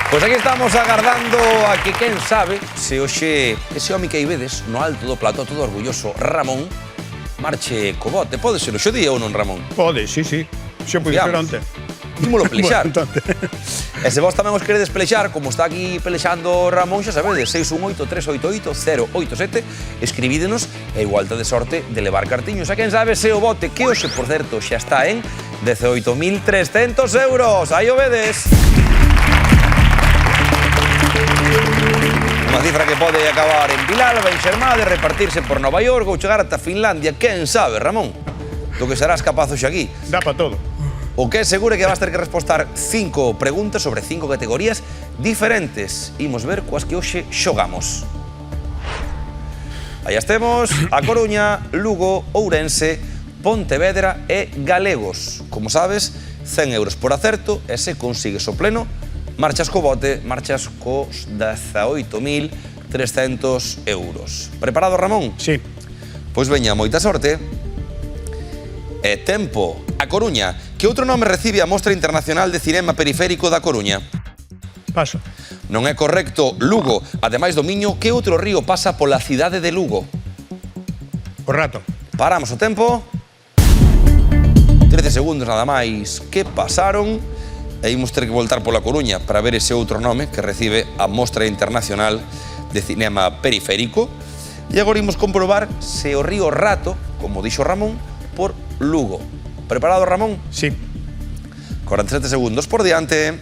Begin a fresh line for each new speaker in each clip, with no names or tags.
Pois aquí estamos agardando a que, quen sabe, se hoxe ese home que aí vedes no alto do plató todo orgulloso, Ramón, marche co bote. Pode ser hoxe día ou non, Ramón?
Pode, sí. Xe pode ser onte.
Ímolo pelexar. E se vos tamén os queredes pelexar, como está aquí pelexando Ramón, xa sabedes, 618-388-087, escribídenos e igualta de sorte de levar cartiños. A quen sabe se o bote, que hoxe, por certo, xa está en 18.300 euros. Aí o vedes. Unha cifra que pode acabar en Vilalba, en Xermade, repartirse por Nova York ou chegar ata Finlandia. Quen sabe, Ramón? Do que serás capaz hoxe aquí.
Dá pa todo.
O que é seguro é que vas ter que respostar 5 preguntas sobre 5 categorías diferentes. Imos ver coas que hoxe xogamos. Aí estemos, A Coruña, Lugo, Ourense, Pontevedra e Galegos. Como sabes, 100 euros por acerto e se consigues o pleno, marchas co bote, marchas cos 18.300 euros. Preparado, Ramón?
Sí.
Pois veña, moita sorte. E tempo. A Coruña. Que outro nome recibe a Mostra Internacional de Cinema Periférico da Coruña?
Paso.
Non é correcto. Lugo. Ademais do Miño, que outro río pasa pola cidade de Lugo?
O rato.
Paramos o tempo. 13 segundos nada máis que pasaron. E imos ter que voltar pola Coruña para ver ese outro nome que recibe a Mostra Internacional de Cinema Periférico. E agora imos comprobar se o río Rato, como dixo Ramón, por Lugo. Preparado, Ramón?
Sí.
47 segundos por diante.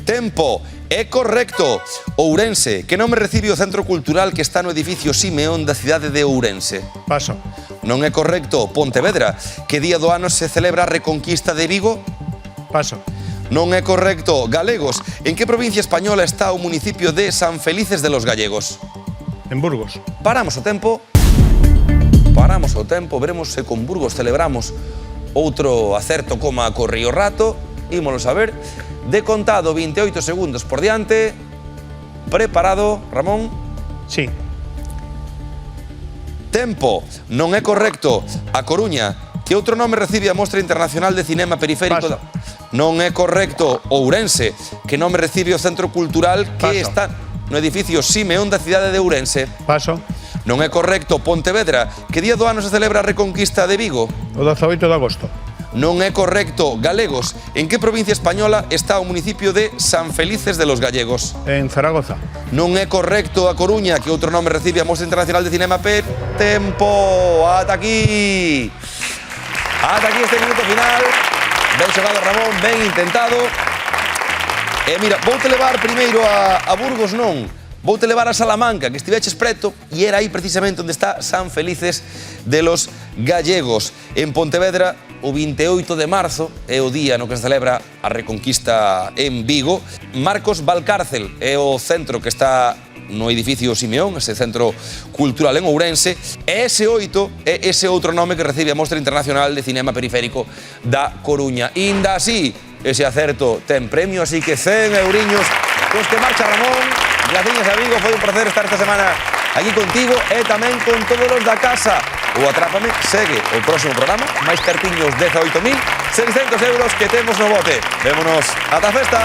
Tempo. É correcto. Ourense. Que nome recibe o centro cultural que está no edificio Simeón da cidade de Ourense?
Paso.
Non é correcto. Pontevedra. Que día do ano se celebra a Reconquista de Vigo?
Paso.
Non é correcto. Galegos. En que provincia española está o municipio de San Felices de los Gallegos?
En Burgos.
Paramos o tempo. Paramos o tempo, veremos se con Burgos celebramos outro acerto como co río Rato. Ímolo saber. De contado, 28 segundos por diante. Preparado, Ramón?
Sí.
Tempo. Non é correcto. A Coruña. Que outro nome recibe a Mostra Internacional de Cinema Periférico?
Paso.
Non é correcto. Ourense. Que nome recibe o centro cultural que
Paso.
está no edificio Simeón da cidade de Ourense?
Paso.
Non é correcto. Pontevedra. Que día do ano se celebra a Reconquista de Vigo?
O 18 de agosto.
Non é correcto. Galegos. En que provincia española está o municipio de San Felices de los Gallegos?
En Zaragoza.
Non é correcto. A Coruña. Que outro nome recibe a Mostra Internacional de Cinema Tempo. Ata aquí. Ata aquí este minuto final. Ben xogado, Ramón. Ben intentado. E mira, voute levar primeiro a Burgos, non. Voute levar a Salamanca, que estiveches preto, e era aí precisamente onde está San Felices de los Gallegos. En Pontevedra, o 28 de marzo, é o día no que se celebra a Reconquista en Vigo. Marcos Valcárcel é o centro que está no edificio Simeón, ese centro cultural en Ourense. E ese 8 é ese outro nome que recibe a Mostra Internacional de Cinema Periférico da Coruña. Inda así, ese acerto ten premio, así que 100 euriños. Pois que marcha, Ramón. Graciñas, amigo, foi un placer estar esta semana aquí contigo e tamén con todos os da casa. O Atrápame segue o próximo programa, máis cartiños 18.600 euros que temos no bote. Vémonos ata a festa.